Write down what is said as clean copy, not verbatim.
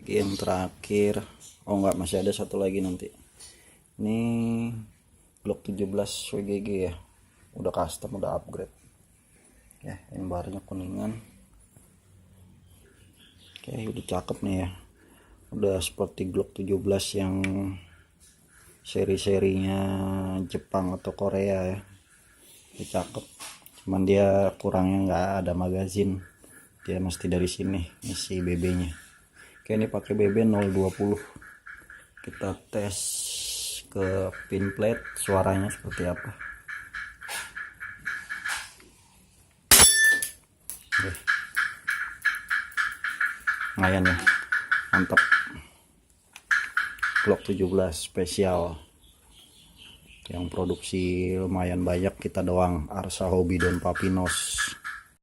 Yang terakhir, oh enggak, masih ada satu lagi nanti. Ini Glock 17 WGG ya, udah custom, udah upgrade ya. Ini barnya kuningan. Oke, udah cakep nih ya, udah seperti Glock 17 yang seri-serinya Jepang atau Korea ya. Ini cakep, cuman dia kurangnya nggak ada magazin, dia mesti dari sini isi BB nya. Oke, ini pakai BB 020. Kita tes ke pin plate suaranya seperti apa. Oke, lumayan ya, mantap. Glock 17 spesial yang produksi lumayan banyak, kita doang, Arsa Hobby Don Papinos.